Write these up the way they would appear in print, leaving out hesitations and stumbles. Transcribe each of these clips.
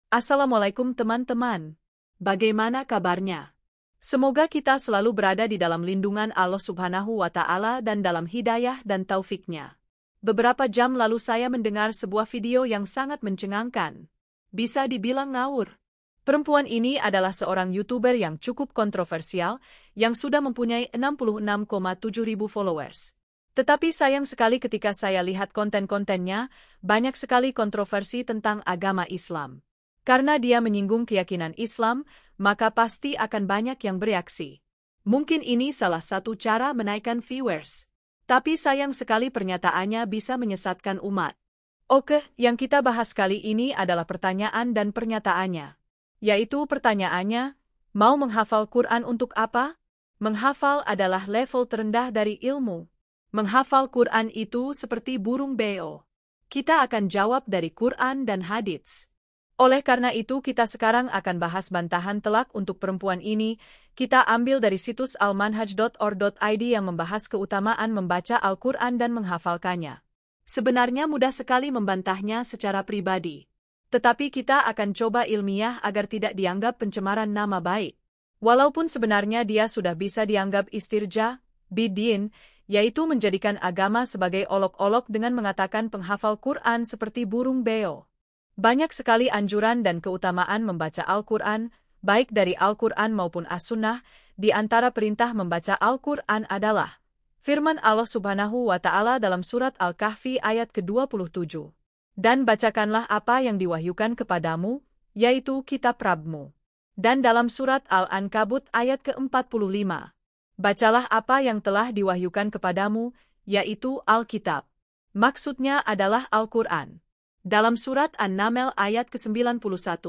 Assalamualaikum teman-teman. Bagaimana kabarnya? Semoga kita selalu berada di dalam lindungan Allah Subhanahu wa Ta'ala dan dalam hidayah dan taufiknya. Beberapa jam lalu saya mendengar sebuah video yang sangat mencengangkan. Bisa dibilang ngawur. Perempuan ini adalah seorang YouTuber yang cukup kontroversial, yang sudah mempunyai 66,7 ribu followers. Tetapi sayang sekali ketika saya lihat konten-kontennya, banyak sekali kontroversi tentang agama Islam. Karena dia menyinggung keyakinan Islam, maka pasti akan banyak yang bereaksi. Mungkin ini salah satu cara menaikkan viewers. Tapi sayang sekali pernyataannya bisa menyesatkan umat. Oke, yang kita bahas kali ini adalah pertanyaan dan pernyataannya. Yaitu pertanyaannya, mau menghafal Quran untuk apa? Menghafal adalah level terendah dari ilmu. Menghafal Quran itu seperti burung beo. Kita akan jawab dari Quran dan hadits. Oleh karena itu kita sekarang akan bahas bantahan telak untuk perempuan ini. Kita ambil dari situs almanhaj.or.id yang membahas keutamaan membaca Al-Quran dan menghafalkannya. Sebenarnya mudah sekali membantahnya secara pribadi. Tetapi kita akan coba ilmiah agar tidak dianggap pencemaran nama baik. Walaupun sebenarnya dia sudah bisa dianggap istirja, bidin, yaitu menjadikan agama sebagai olok-olok dengan mengatakan penghafal Quran seperti burung beo. Banyak sekali anjuran dan keutamaan membaca Al-Quran, baik dari Al-Quran maupun As-Sunnah. Di antara perintah membaca Al-Quran adalah firman Allah Subhanahu wa Ta'ala dalam surat Al-Kahfi ayat ke-27. Dan bacakanlah apa yang diwahyukan kepadamu, yaitu kitab Rabbmu. Dan dalam surat Al-Ankabut ayat ke-45. Bacalah apa yang telah diwahyukan kepadamu, yaitu Alkitab. Maksudnya adalah Al-Quran. Dalam surat An-Naml ayat ke-91.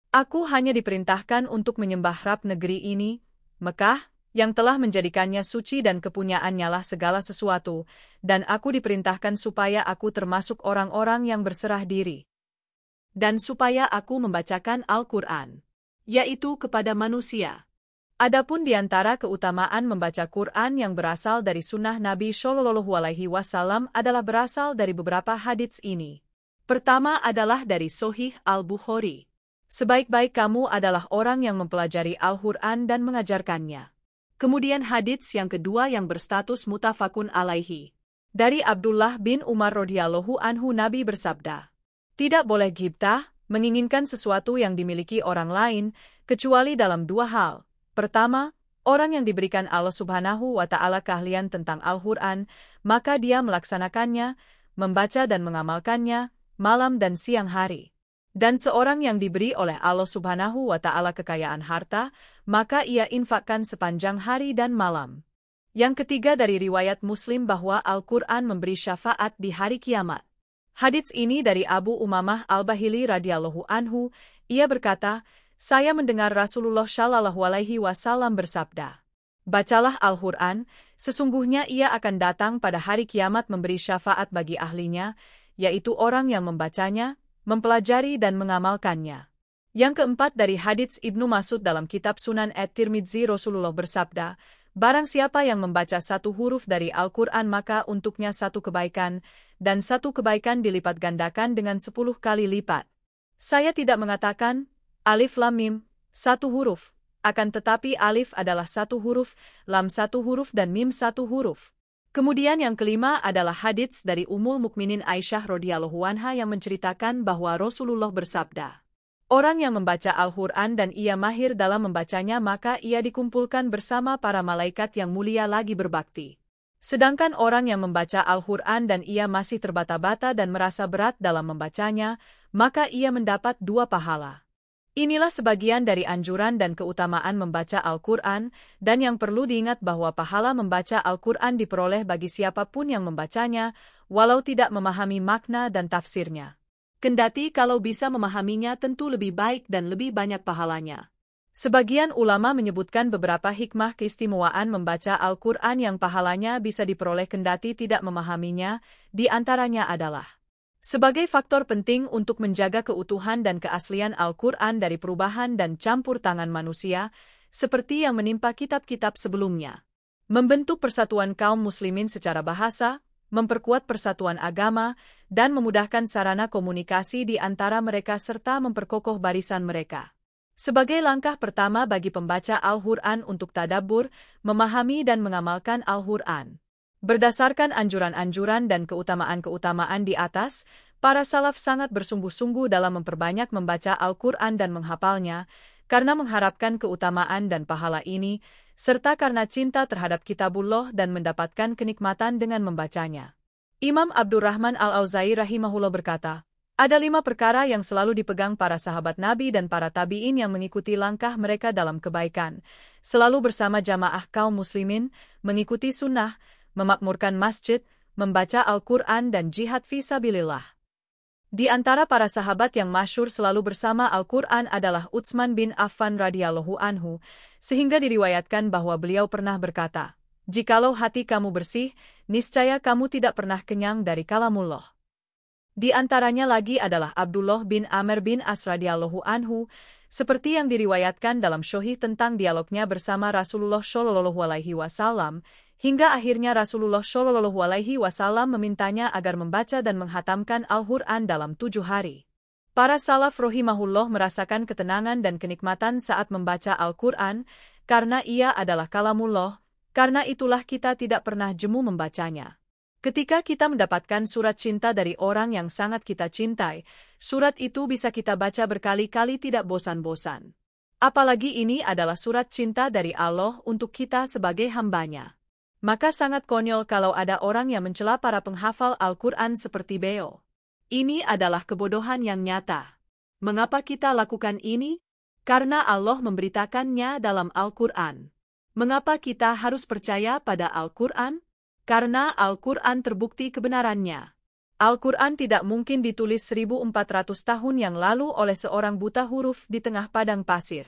Aku hanya diperintahkan untuk menyembah Rabb negeri ini, Mekah, yang telah menjadikannya suci dan kepunyaannya lah segala sesuatu, dan aku diperintahkan supaya aku termasuk orang-orang yang berserah diri. Dan supaya aku membacakan Al-Quran, yaitu kepada manusia. Adapun di antara keutamaan membaca Quran yang berasal dari sunnah Nabi Shallallahu Alaihi Wasallam adalah berasal dari beberapa hadits ini. Pertama adalah dari Sahih Al-Bukhari. Sebaik-baik kamu adalah orang yang mempelajari Al-Quran dan mengajarkannya. Kemudian hadits yang kedua yang berstatus mutafakun alaihi. Dari Abdullah bin Umar radhiyallahu anhu Nabi bersabda, tidak boleh ghibtah, menginginkan sesuatu yang dimiliki orang lain, kecuali dalam dua hal. Pertama, orang yang diberikan Allah Subhanahu wa Ta'ala keahlian tentang Al-Quran, maka dia melaksanakannya, membaca dan mengamalkannya, malam dan siang hari. Dan seorang yang diberi oleh Allah Subhanahu wa Ta'ala kekayaan harta, maka ia infakkan sepanjang hari dan malam. Yang ketiga dari riwayat Muslim bahwa Al-Quran memberi syafaat di hari kiamat. Hadits ini dari Abu Umamah Al-Bahili radhiyallahu anhu, ia berkata, saya mendengar Rasulullah Shallallahu Alaihi Wasallam bersabda, bacalah Al-Quran, sesungguhnya ia akan datang pada hari kiamat memberi syafaat bagi ahlinya, yaitu orang yang membacanya, mempelajari dan mengamalkannya. Yang keempat dari hadits Ibnu Mas'ud dalam kitab Sunan At-Tirmidzi Rasulullah bersabda, barang siapa yang membaca satu huruf dari Al-Quran maka untuknya satu kebaikan, dan satu kebaikan dilipat gandakan dengan 10 kali lipat. Saya tidak mengatakan, alif lam mim, satu huruf, akan tetapi alif adalah satu huruf, lam satu huruf dan mim satu huruf. Kemudian yang kelima adalah hadits dari Ummul Mukminin Aisyah radhiyallahu anha yang menceritakan bahwa Rasulullah bersabda, orang yang membaca Al-Quran dan ia mahir dalam membacanya maka ia dikumpulkan bersama para malaikat yang mulia lagi berbakti. Sedangkan orang yang membaca Al-Quran dan ia masih terbata-bata dan merasa berat dalam membacanya, maka ia mendapat 2 pahala. Inilah sebagian dari anjuran dan keutamaan membaca Al-Quran, dan yang perlu diingat bahwa pahala membaca Al-Quran diperoleh bagi siapapun yang membacanya, walau tidak memahami makna dan tafsirnya. Kendati kalau bisa memahaminya tentu lebih baik dan lebih banyak pahalanya. Sebagian ulama menyebutkan beberapa hikmah keistimewaan membaca Al-Quran yang pahalanya bisa diperoleh kendati tidak memahaminya, di antaranya adalah sebagai faktor penting untuk menjaga keutuhan dan keaslian Al-Quran dari perubahan dan campur tangan manusia, seperti yang menimpa kitab-kitab sebelumnya. Membentuk persatuan kaum muslimin secara bahasa, memperkuat persatuan agama, dan memudahkan sarana komunikasi di antara mereka serta memperkokoh barisan mereka. Sebagai langkah pertama bagi pembaca Al-Quran untuk tadabbur, memahami dan mengamalkan Al-Quran. Berdasarkan anjuran-anjuran dan keutamaan-keutamaan di atas, para salaf sangat bersungguh-sungguh dalam memperbanyak membaca Al-Quran dan menghafalnya, karena mengharapkan keutamaan dan pahala ini, serta karena cinta terhadap kitabullah dan mendapatkan kenikmatan dengan membacanya. Imam Abdurrahman Al-Auza'i rahimahullah berkata, ada 5 perkara yang selalu dipegang para sahabat Nabi dan para tabi'in yang mengikuti langkah mereka dalam kebaikan, selalu bersama jamaah kaum muslimin, mengikuti sunnah, memakmurkan masjid, membaca Al-Quran dan jihad fi sabilillah. Di antara para sahabat yang masyhur selalu bersama Al-Quran adalah Utsman bin Affan radhiyallahu anhu, sehingga diriwayatkan bahwa beliau pernah berkata, "Jikalau hati kamu bersih, niscaya kamu tidak pernah kenyang dari kalamullah." Di antaranya lagi adalah Abdullah bin Amr bin As radhiyallahu anhu, seperti yang diriwayatkan dalam Sahih tentang dialognya bersama Rasulullah Shallallahu alaihi wasallam, hingga akhirnya Rasulullah Shallallahu alaihi wasallam memintanya agar membaca dan menghatamkan Al-Quran dalam 7 hari. Para salaf rahimahullah merasakan ketenangan dan kenikmatan saat membaca Al-Quran, karena ia adalah kalamullah, karena itulah kita tidak pernah jemu membacanya. Ketika kita mendapatkan surat cinta dari orang yang sangat kita cintai, surat itu bisa kita baca berkali-kali tidak bosan-bosan. Apalagi ini adalah surat cinta dari Allah untuk kita sebagai hambanya. Maka sangat konyol kalau ada orang yang mencela para penghafal Al-Quran seperti beliau. Ini adalah kebodohan yang nyata. Mengapa kita lakukan ini? Karena Allah memberitakannya dalam Al-Quran. Mengapa kita harus percaya pada Al-Quran? Karena Al-Quran terbukti kebenarannya. Al-Quran tidak mungkin ditulis 1400 tahun yang lalu oleh seorang buta huruf di tengah padang pasir.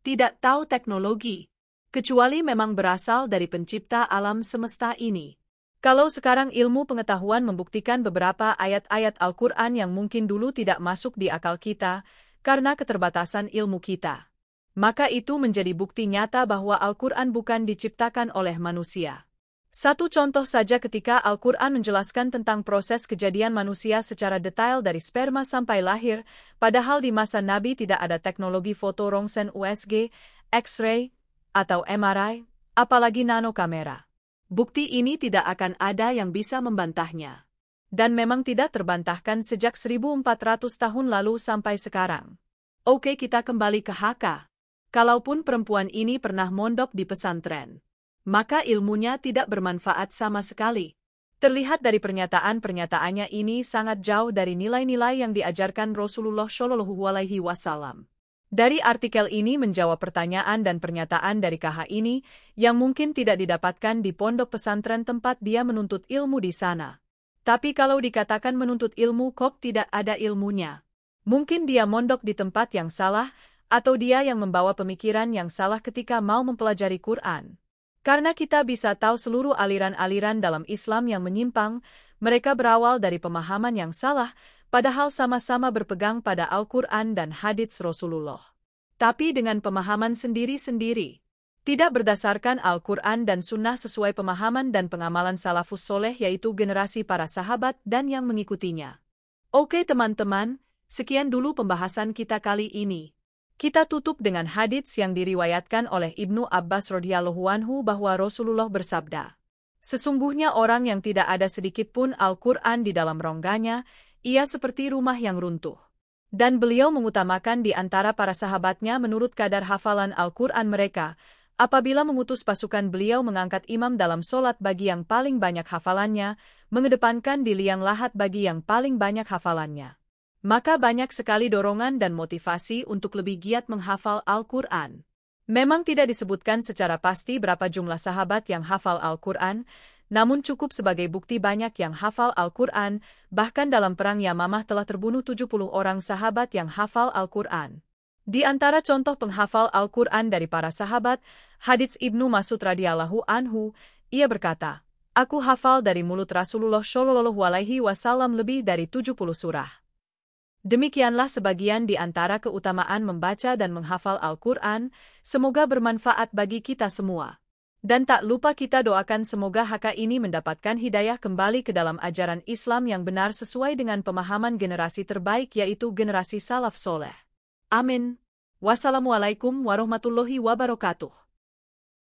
Tidak tahu teknologi, kecuali memang berasal dari pencipta alam semesta ini. Kalau sekarang ilmu pengetahuan membuktikan beberapa ayat-ayat Al-Quran yang mungkin dulu tidak masuk di akal kita, karena keterbatasan ilmu kita, maka itu menjadi bukti nyata bahwa Al-Quran bukan diciptakan oleh manusia. Satu contoh saja ketika Al-Quran menjelaskan tentang proses kejadian manusia secara detail dari sperma sampai lahir, padahal di masa Nabi tidak ada teknologi foto rongsen USG, X-ray, atau MRI, apalagi nanokamera. Bukti ini tidak akan ada yang bisa membantahnya. Dan memang tidak terbantahkan sejak 1400 tahun lalu sampai sekarang. Oke, kita kembali ke HK. Kalaupun perempuan ini pernah mondok di pesantren, maka ilmunya tidak bermanfaat sama sekali. Terlihat dari pernyataan-pernyataannya ini sangat jauh dari nilai-nilai yang diajarkan Rasulullah Shallallahu alaihi wasallam. Dari artikel ini menjawab pertanyaan dan pernyataan dari KH ini yang mungkin tidak didapatkan di pondok pesantren tempat dia menuntut ilmu di sana. Tapi kalau dikatakan menuntut ilmu kok tidak ada ilmunya. Mungkin dia mondok di tempat yang salah, atau dia yang membawa pemikiran yang salah ketika mau mempelajari Quran. Karena kita bisa tahu seluruh aliran-aliran dalam Islam yang menyimpang, mereka berawal dari pemahaman yang salah, padahal sama-sama berpegang pada Al-Quran dan hadits Rasulullah. Tapi dengan pemahaman sendiri-sendiri. Tidak berdasarkan Al-Quran dan Sunnah sesuai pemahaman dan pengamalan salafus soleh yaitu generasi para sahabat dan yang mengikutinya. Oke teman-teman, sekian dulu pembahasan kita kali ini. Kita tutup dengan hadits yang diriwayatkan oleh Ibnu Abbas radhiyallahu anhu bahwa Rasulullah bersabda, "Sesungguhnya orang yang tidak ada sedikit pun Al-Quran di dalam rongganya, ia seperti rumah yang runtuh." Dan beliau mengutamakan di antara para sahabatnya menurut kadar hafalan Al-Quran mereka. Apabila mengutus pasukan beliau mengangkat imam dalam solat bagi yang paling banyak hafalannya, mengedepankan di liang lahat bagi yang paling banyak hafalannya. Maka banyak sekali dorongan dan motivasi untuk lebih giat menghafal Al-Quran. Memang tidak disebutkan secara pasti berapa jumlah sahabat yang hafal Al-Quran, namun cukup sebagai bukti banyak yang hafal Al-Quran, bahkan dalam perang Yamamah telah terbunuh 70 orang sahabat yang hafal Al-Quran. Di antara contoh penghafal Al-Quran dari para sahabat, hadits Ibnu Mas'ud radhiyallahu anhu, ia berkata, "Aku hafal dari mulut Rasulullah Shallallahu alaihi wasallam lebih dari 70 surah." Demikianlah sebagian di antara keutamaan membaca dan menghafal Al-Quran, semoga bermanfaat bagi kita semua. Dan tak lupa kita doakan semoga HK ini mendapatkan hidayah kembali ke dalam ajaran Islam yang benar sesuai dengan pemahaman generasi terbaik yaitu generasi salaf soleh. Amin. Wassalamualaikum warahmatullahi wabarakatuh.